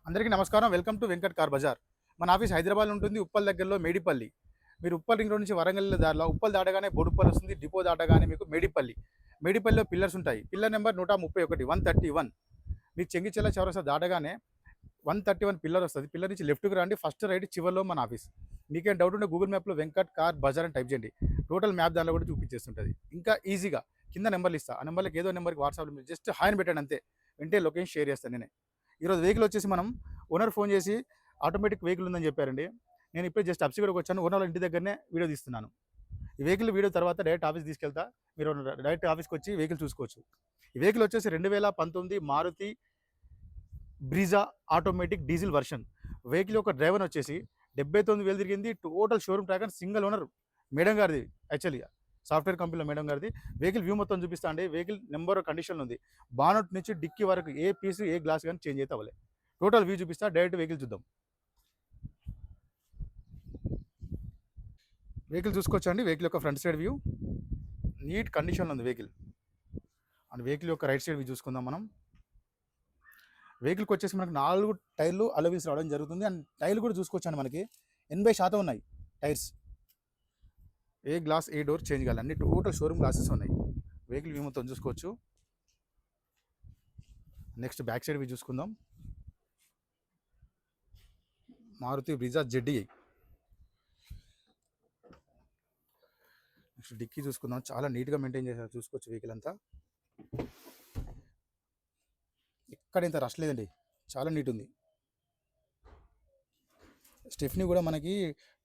అందరికీ నమస్కారం. Welcome to Venkat car Bazaar. మన ఆఫీస్ హైదరాబాద్‌లో ఉంటుంది. ఉప్పల్ దగ్గరలో మేడిపల్లి. మీరు ఉప్పల్ రింగ్ రోడ్ నుంచి వరంగల్ వెళ్ళే దారిలో ఉప్పల్ దాటగానే బోడుప్పల్ వస్తుంది. డిపో దాటగానే మీకు మేడిపల్లి. మేడిపల్లిలో పిల్లర్స్ ఉంటాయి. Pillar number 131 131. మీకు చెంగిచెర్ల చౌరస్తా దాటగానే 131 పిల్లర్ వస్తది. పిల్లర్ నుంచి లెఫ్ట్‌కి రండి. ఫస్ట్ రైట్ చివర్లో మన ఆఫీస్. మీకేం డౌట్ ఉంటే గూగుల్ మ్యాప్‌లో వెంకట్ కార్ బజార్ అని టైప్ చేయండి. టోటల్ మ్యాప్ దానిలో కూడా చూపించేస్తుంటది. ఇంకా ఈజీగా కింద నెంబర్లు ఇస్తా. ఆ నెంబర్‌లకి ఏదో నెంబర్‌కి వాట్సాప్‌లో మీరు జస్ట్ హాయ్ అని పెట్టండి అంతే. వెంటనే లొకేషన్ షేర్ చేస్తాను నేనే. ఈరోజు వెహికల్ వచ్చేసి మనం ఓనర్ ఫోన్ చేసి ఆటోమేటిక్ వెహికల్ ఉందని చెప్పారండి. నేను ఇప్పుడే జస్ట్ అప్సిగూడకి వచ్చాను. ఓనర్ వాళ్ళ ఇంటి దగ్గరనే వీడియో తీస్తున్నాను. ఈ వెహికల్ వీడియో తర్వాత డైరెక్ట్ ఆఫీస్ తీసుకెళ్తా. మీరు డైరెక్ట్ ఆఫీస్కి వచ్చి వెహికల్ చూసుకోవచ్చు. ఈ వెహికల్ వచ్చేసి 2019 Maruti Brezza automatic diesel version. Vehicle యొక్క డ్రైవర్ వచ్చేసి 79,000 తిరిగింది. Total showroom track and single owner madam గారిది. యాక్చువల్గా సాఫ్ట్వేర్ కంపెనీలో మేడం గారిది. వెహికల్ వ్యూ మొత్తం చూపిస్తా అండి. వెహికల్ నెంబర్ కండిషన్ ఉంది. బానట్ నుంచి డిక్కీ వరకు ఏ పీస్ ఏ గ్లాస్ కానీ చేంజ్ అయితే అవ్వలేదు. టోటల్ వ్యూ చూపిస్తా. డైరెక్ట్ వెహికల్ చూద్దాం. వెహికల్ చూసుకోవచ్చండి. వెహికల్ యొక్క ఫ్రంట్ సైడ్ వ్యూ నీట్ కండిషన్లో ఉంది వెహికల్. అండ్ వెహికల్ యొక్క రైట్ సైడ్ వ్యూ చూసుకుందాం మనం. వెహికల్కి వచ్చేసి మనకు 4 టైర్లు అలవీస్ రావడం జరుగుతుంది. అండ్ టైర్లు కూడా చూసుకోవచ్చండి. మనకి 80% ఉన్నాయి టైర్స్. ఏ గ్లాస్ ఏ డోర్ చేంజ్ కావాలి. అన్ని టోటల్ షోరూమ్ గ్లాసెస్ ఉన్నాయి. వెహికల్ వ్యూ మొత్తం చూసుకోవచ్చు. నెక్స్ట్ బ్యాక్ సైడ్ వ్యూ చూసుకుందాం. Maruti Brezza ZDi. Next dicky చూసుకుందాం. చాలా నీట్గా మెయింటైన్ చేశారు. చూసుకోవచ్చు వెహికల్ అంతా. ఎక్కడ ఇంత రష్ లేదండి. చాలా నీట్ ఉంది. స్టెఫ్నీ కూడా మనకి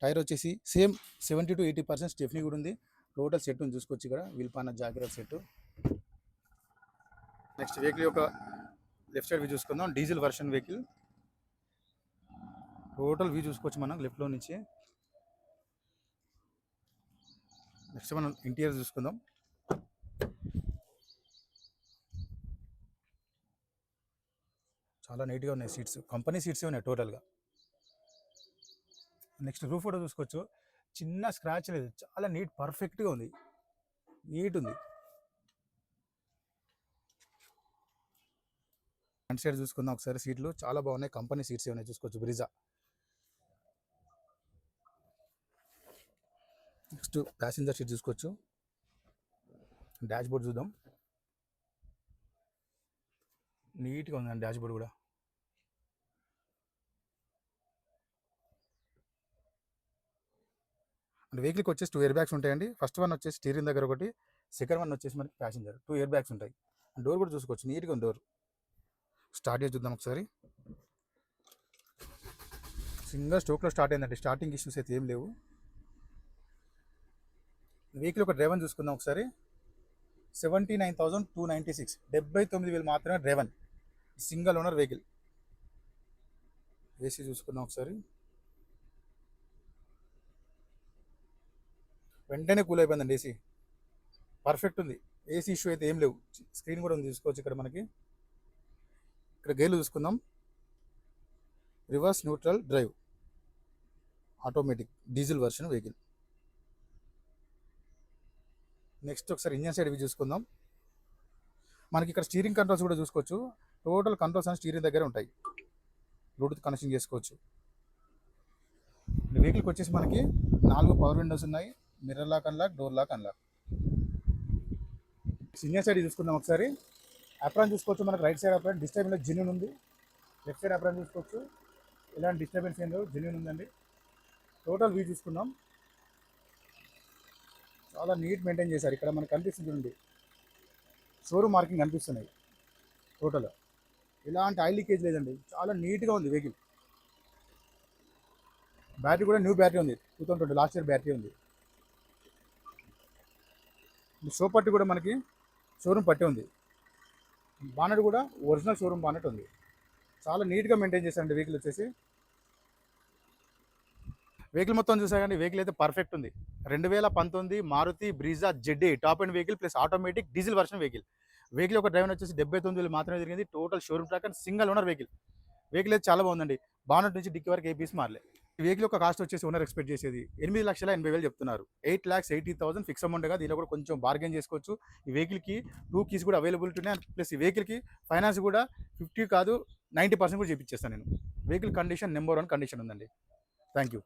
టైర్ వచ్చేసి సేమ్ 70 to 80% స్టెఫ్నీ కూడా ఉంది. టోటల్ సెట్ ఉంది చూసుకోవచ్చు. ఇక్కడ విల్పాన జాగ్రత్త సెట్. నెక్స్ట్ వెహికల్ యొక్క లెఫ్ట్ సైడ్ వ్యూ చూసుకుందాం. Diesel version vehicle. Total view చూసుకోవచ్చు మనం లెఫ్ట్లో నుంచి. నెక్స్ట్ మనం ఇంటీరియర్ చూసుకుందాం. చాలా నీట్గా ఉన్నాయి సీట్స్. కంపెనీ సీట్సే ఉన్నాయి టోటల్గా. నెక్స్ట్ రూఫ్ కూడా చూసుకోవచ్చు. చిన్న స్క్రాచ్ లేదు. చాలా నీట్ పర్ఫెక్ట్గా ఉంది. నీట్ ఉంది. ఫ్రంట్ సైడ్ చూసుకుందాం ఒకసారి. సీట్లు చాలా బాగున్నాయి. కంపెనీ సీట్సే ఉన్నాయి చూసుకోవచ్చు. బ్రిజా. నెక్స్ట్ ప్యాసింజర్ సీట్ చూసుకోవచ్చు. డాష్ బోర్డ్ చూద్దాం. నీట్గా ఉందండి డాష్ బోర్డ్ కూడా. అండ్ వెహికల్కి వచ్చేసి 2 ఎయిర్ బ్యాగ్స్ ఉంటాయండి. ఫస్ట్ వన్ వచ్చేసి స్టీరింగ్ దగ్గర ఒకటి, సెకండ్ వన్ వచ్చేసి మనకి ప్యాసింజర్ 2 ఎయిర్ బ్యాగ్స్ ఉంటాయి. డోర్ కూడా చూసుకోవచ్చు. నీట్గా ఉంది డోర్. స్టార్ట్ చేసి చూద్దాం ఒకసారి. సింగల్ స్ట్రోక్లో స్టార్ట్ అయిందండి. స్టార్టింగ్ ఇష్యూస్ అయితే ఏం లేవు. వెహికల్ ఒక డ్రైవన్ చూసుకుందాం ఒకసారి. 79,296. 79,000 మాత్రమే driven. Single owner vehicle. AC చూసుకుందాం ఒకసారి. వెంటనే కూల్ అయిపోయిందండి ఏసీ. పర్ఫెక్ట్ ఉంది. ఏసీ ఇష్యూ అయితే ఏం లేవు. స్క్రీన్ కూడా ఉంది చూసుకోవచ్చు ఇక్కడ మనకి. ఇక్కడ గేర్లు చూసుకుందాం. Reverse neutral drive automatic diesel version vehicle. Next ఒకసారి ఇంజన్ సైడ్ ఇవి చూసుకుందాం. మనకి ఇక్కడ స్టీరింగ్ కంట్రోల్స్ కూడా చూసుకోవచ్చు. టోటల్ కంట్రోల్స్ అని స్టీరింగ్ దగ్గర ఉంటాయి. బ్లూటూత్ కనెక్షన్ చేసుకోవచ్చు. వెహికల్కి వచ్చేసి మనకి 4 పవర్ విండోస్ ఉన్నాయి. Mirror lock unlock, door lock unlock. Engine side చూసుకుందాం ఒకసారి. అప్రాన్ చూసుకోవచ్చు. మనకి right side apron disturbance genuine ఉంది. లెఫ్ట్ సైడ్ అప్రాన్ చూసుకోవచ్చు. ఇలాంటి డిస్టర్బెన్స్ ఏం లేవు. జెన్యూన్ ఉందండి. టోటల్ వ్యూ చూసుకుందాం. చాలా నీట్ మెయింటైన్ చేశారు. ఇక్కడ మనకు కనిపిస్తుంది ఉంది. షోరూమ్ మార్కింగ్ కనిపిస్తున్నాయి. టోటల్ ఇలాంటి ఆయిల్ లీకేజ్ లేదండి. చాలా నీట్గా ఉంది వెహికల్. బ్యాటరీ కూడా న్యూ బ్యాటరీ ఉంది. 2020 లాస్ట్ ఇయర్ బ్యాటరీ ఉంది. షో పట్టి కూడా మనకి షోరూమ్ పట్టి ఉంది. బానెట్ కూడా ఒరిజినల్ షోరూమ్ బానెట్ ఉంది. చాలా నీట్గా మెయింటైన్ చేశారండి వెహికల్ వచ్చేసి. వెహికల్ మొత్తం చూసాకండి. వెహికల్ అయితే పర్ఫెక్ట్ ఉంది. 2019 Maruti Brezza ZDi top and vehicle plus automatic diesel version vehicle. Vehicle ఒక డ్రైవర్ వచ్చేసి 79,000 మాత్రమే తిరిగింది. Total showroom track and single owner vehicle. Vehicle అయితే చాలా బాగుందండి. బానెట్ నుంచి డిక్కీ వరకు ఏ పీస్ మారలే. ఈ వెహికల్ యొక్క కాస్ట్ వచ్చేసి ఓనర్ ఎక్స్పెక్ట్ చేసేది 8,80,000 చెప్తున్నారు. 8,80,000 ఫిక్స్ అమౌంట్‌గా దీనిలో కూడా కొంచెం బార్గెయిన్ చేసుకోవచ్చు. ఈ వెహికల్‌కి 2 కీస్ కూడా అవైలబిలిటీ ఉన్నాయి. ప్లస్ ఈ వెహికల్‌కి ఫైనాన్స్ కూడా 50 కాదు 90% కూడా చేపిచ్చేస్తాను నేను. వెహికల్ కండిషన్ నంబర్ 1 కండిషన్ ఉందండి. Thank you.